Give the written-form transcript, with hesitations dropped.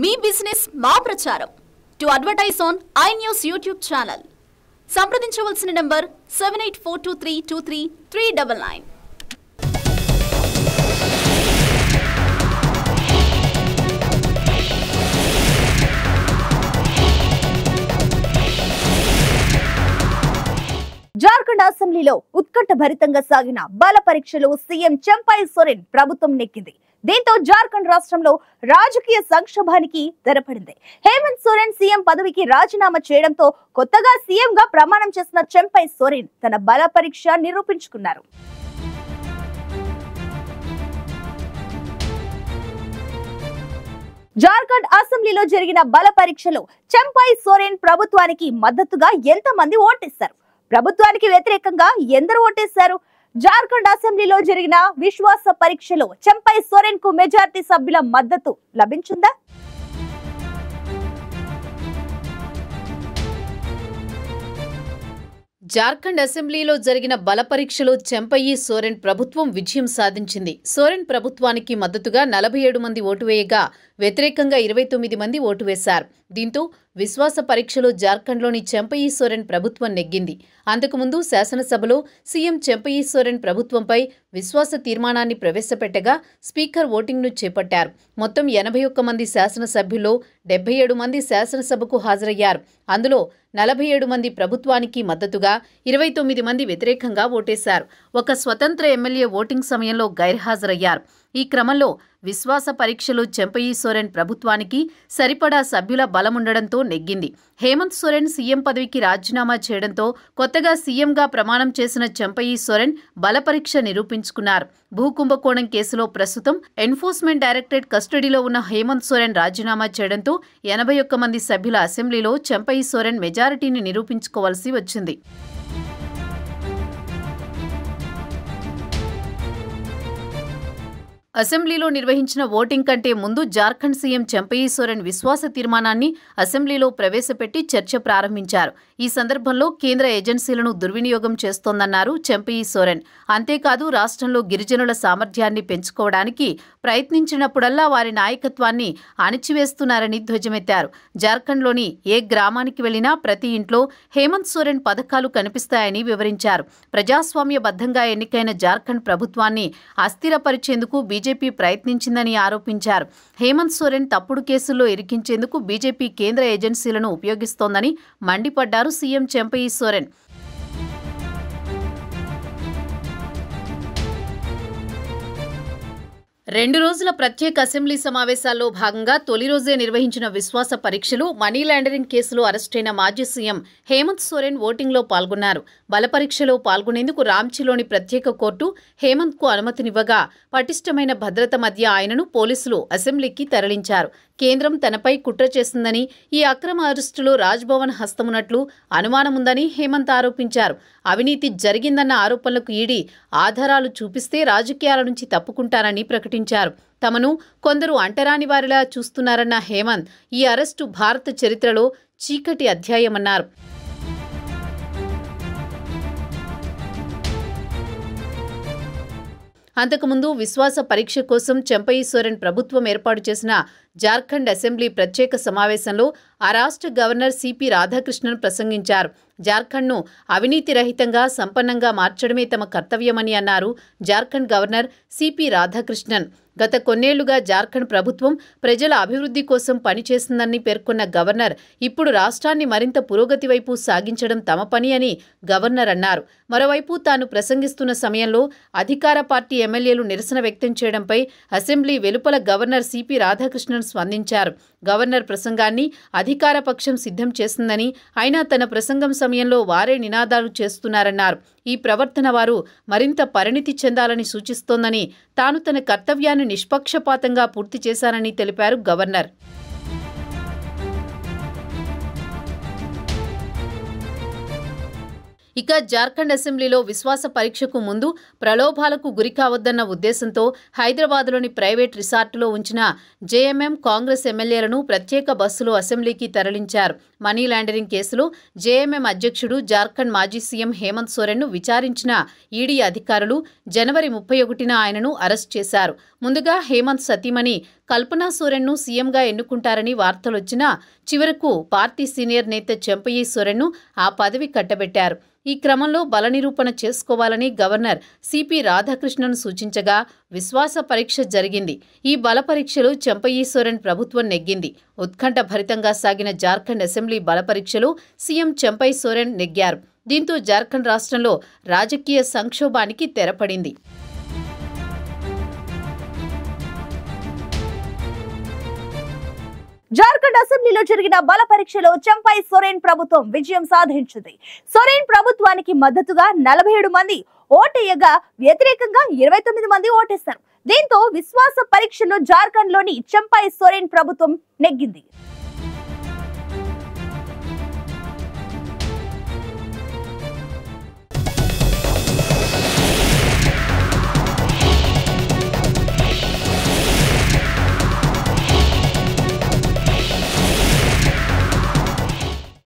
మీ business మా ప్రచారం to advertise on iNews YouTube channel సంప్రదించవలసిన నంబర్ 7842323399. జార్ఖండ్ అసెంబ్లీలో ఉత్కంఠభరితంగా సాగిన బల పరీక్షలో సీఎం చంపై సోరెన్ ప్రభుత్వం నెక్కింది. దీంతో జార్ఖండ్ రాష్ట్రంలో రాజకీయ సంక్షోభానికి తెరపడింది. హేమంత్ సోరెన్ సీఎం పదవికి రాజీనామా చేయడంతో కొత్తగా సీఎం గా ప్రమాణం చేసిన చంపై సోరెన్ తన బల పరీక్ష నిరూపించుకున్నారు. జార్ఖండ్ అసెంబ్లీలో జరిగిన బల పరీక్షలో చంపై సోరెన్ ప్రభుత్వానికి మద్దతుగా ఎంతమంది ఓటేశారు, ప్రభుత్వానికి వ్యతిరేకంగా ఎందరు ఓటేశారు? జార్ఖండ్ అసెంబ్లీలో జరిగిన విశ్వాస పరీక్షలో చంపై సోరెన్ కు మెజారిటీ సభ్యుల మద్దతు లభించిందా? జార్ఖండ్ అసెంబ్లీలో జరిగిన బల పరీక్షలో చంపై సోరెన్ ప్రభుత్వం విజయం సాధించింది. సోరెన్ ప్రభుత్వానికి మద్దతుగా 47 మంది ఓటు వేయగా వ్యతిరేకంగా 29 మంది ఓటు వేశారు. దీంతో విశ్వాస పరీక్షలో జార్ఖండ్లోని చంపై సోరెన్ ప్రభుత్వం నెగ్గింది. అంతకుముందు శాసనసభలో సీఎం చంపై సోరెన్ ప్రభుత్వంపై విశ్వాస తీర్మానాన్ని ప్రవేశపెట్టగా స్పీకర్ ఓటింగ్ను చేపట్టారు. మొత్తం 81 మంది శాసనసభ్యుల్లో 77 మంది శాసనసభకు హాజరయ్యారు. అందులో 47 మంది ప్రభుత్వానికి మద్దతుగా 29 మంది వ్యతిరేకంగా ఓటేశారు. ఒక స్వతంత్ర ఎమ్మెల్యే ఓటింగ్ సమయంలో గైర్హాజరయ్యారు. ఈ క్రమంలో విశ్వాస పరీక్షలో చంపై సోరెన్ ప్రభుత్వానికి సరిపడా సభ్యుల బలముండడంతో నెగ్గింది. హేమంత్ సోరెన్ సీఎం పదవికి రాజీనామా చేయడంతో కొత్తగా సీఎంగా ప్రమాణం చేసిన చంపై సోరెన్ బల పరీక్ష నిరూపించుకున్నారు. భూకుంభకోణం కేసులో ప్రస్తుతం ఎన్ఫోర్స్మెంట్ డైరెక్టరేట్ కస్టడీలో ఉన్న హేమంత్ సోరెన్ రాజీనామా చేయడంతో 81 మంది సభ్యుల అసెంబ్లీలో చంపై సోరెన్ మెజారిటీని నిరూపించుకోవాల్సి వచ్చింది. అసెంబ్లీలో నిర్వహించిన ఓటింగ్ కంటే ముందు జార్ఖండ్ సీఎం చంపై సోరెన్ విశ్వాస తీర్మానాన్ని అసెంబ్లీలో ప్రవేశపెట్టి చర్చ ప్రారంభించారు. ఈ సందర్భంలో కేంద్ర ఏజెన్సీలను దుర్వినియోగం చేస్తోందన్నారు చంపై సోరెన్. అంతేకాదు రాష్ట్రంలో గిరిజనుల సామర్థ్యాన్ని పెంచుకోవడానికి ప్రయత్నించినప్పుడల్లా వారి నాయకత్వాన్ని అణిచివేస్తున్నారని ధ్వజమెత్తారు. జార్ఖండ్లోని ఏ గ్రామానికి వెళ్లినా ప్రతి ఇంట్లో హేమంత్ సోరెన్ పథకాలు కనిపిస్తాయని వివరించారు. ప్రజాస్వామ్యబద్ధంగా ఎన్నికైన జార్ఖండ్ ప్రభుత్వాన్ని అస్థిరపరిచేందుకు బీజేపీ ప్రయత్నించిందని ఆరోపించారు. హేమంత్ సోరెన్ తప్పుడు కేసుల్లో ఇరికించేందుకు బీజేపీ కేంద్ర ఏజెన్సీలను ఉపయోగిస్తోందని మండిపడ్డారు సీఎం చంపై సోరెన్. రెండు రోజుల ప్రత్యేక అసెంబ్లీ సమావేశాల్లో భాగంగా తొలి రోజే నిర్వహించిన విశ్వాస పరీక్షలు మనీ లాండరింగ్ కేసులో అరెస్టైన మాజీ సీఎం హేమంత్ సోరెన్ ఓటింగ్లో పాల్గొన్నారు. బల పరీక్షలో పాల్గొనేందుకు రాంచీలోని ప్రత్యేక కోర్టు హేమంత్కు అనుమతినివ్వగా పటిష్టమైన భద్రత మధ్య ఆయనను పోలీసులు అసెంబ్లీకి తరలించారు. కేంద్రం తనపై కుట్ర చేసిందని, ఈ అక్రమ అరెస్టులో రాజ్భవన్ హస్తమున్నట్లు అనుమానముందని హేమంత్ ఆరోపించారు. అవినీతి జరిగిందన్న ఆరోపణలకు ఈడీ ఆధారాలు చూపిస్తే రాజకీయాల నుంచి తప్పుకుంటారని ప్రకటించారు. తమను కొందరు అంటరాని వారిలా చూస్తున్నారన్న హేమంత్ ఈ అరెస్టు భారత చరిత్రలో చీకటి అధ్యాయమన్నారు. అంతకుముందు విశ్వాస పరీక్ష కోసం చంపై సోరెన్ ప్రభుత్వం ఏర్పాటు చేసిన జార్ఖండ్ అసెంబ్లీ ప్రత్యేక సమావేశంలో ఆ రాష్ట్ర గవర్నర్ సిపి రాధాకృష్ణన్ ప్రసంగించారు. జార్ఖండ్ను అవినీతి రహితంగా సంపన్నంగా మార్చడమే తమ కర్తవ్యమని అన్నారు జార్ఖండ్ గవర్నర్ సిపి రాధాకృష్ణన్. గత కొన్నేళ్లుగా జార్ఖండ్ ప్రభుత్వం ప్రజల అభివృద్ధి కోసం పనిచేసిందని పేర్కొన్న గవర్నర్ ఇప్పుడు రాష్ట్రాన్ని మరింత పురోగతి వైపు సాగించడం తమ పని అని గవర్నర్ అన్నారు. మరోవైపు తాను ప్రసంగిస్తున్న సమయంలో అధికార పార్టీ ఎమ్మెల్యేలు నిరసన వ్యక్తం చేయడంపై అసెంబ్లీ వెలుపల గవర్నర్ సిపి రాధాకృష్ణన్ స్పందించారు. గవర్నర్ ప్రసంగాన్ని అధికార పక్షం సిద్ధం చేసిందని, అయినా తన ప్రసంగం సమయంలో వారే నినాదాలు చేస్తున్నారన్నారు. ఈ ప్రవర్తన వారు మరింత పరిణితి చెందాలని సూచిస్తోందని, తాను తన కర్తవ్యాన్ని నిష్పక్షపాతంగా పూర్తి చేశానని తెలిపారు గవర్నర్. ఇక జార్ఖండ్ అసెంబ్లీలో విశ్వాస పరీక్షకు ముందు ప్రలోభాలకు గురికావద్దన్న ఉద్దేశంతో హైదరాబాద్లోని ప్రైవేట్ రిసార్టులో ఉంచిన జేఎంఎం కాంగ్రెస్ ఎమ్మెల్యేలను ప్రత్యేక బస్సులో అసెంబ్లీకి తరలించారు. మనీ లాండరింగ్ కేసులో జేఎంఎం అధ్యక్షుడు జార్ఖండ్ మాజీ సీఎం హేమంత్ సోరెన్ను విచారించిన ఈడీ అధికారులు జనవరి 31న ఆయనను అరెస్ట్ చేశారు. ముందుగా హేమంత్ సతీమణి కల్పనా సోరెన్ను సీఎంగా ఎన్నుకుంటారని వార్తలొచ్చినా చివరకు పార్టీ సీనియర్ నేత చెంపయ్య సోరెన్ను ఆ పదవి కట్టబెట్టారు. ఈ క్రమంలో బల నిరూపణ చేసుకోవాలని గవర్నర్ సిపి రాధాకృష్ణన్ సూచించగా విశ్వాస పరీక్ష జరిగింది. ఈ బల పరీక్షలో చెంపయ్య సోరెన్ ప్రభుత్వం నెగ్గింది. ఉత్కంఠ భరితంగా సాగిన జార్ఖండ్ అసెంబ్లీ బల పరీక్షలో సీఎం చెంపయ్య సోరెన్ నెగ్గారు. దీంతో జార్ఖండ్ రాష్ట్రంలో రాజకీయ సంక్షోభానికి తెరపడింది. జార్ఖండ్ అసెంబ్లీలో జరిగిన బల పరీక్షలో చెంపై సోరెన్ ప్రభుత్వం విజయం సాధించింది. సోరెన్ ప్రభుత్వానికి మద్దతుగా 47 మంది ఓటేయగా వ్యతిరేకంగా 29 మంది ఓటేశారు. దీంతో విశ్వాస పరీక్షలో జార్ఖండ్ లోని చెంపై సోరెన్ ప్రభుత్వం నెగ్గింది.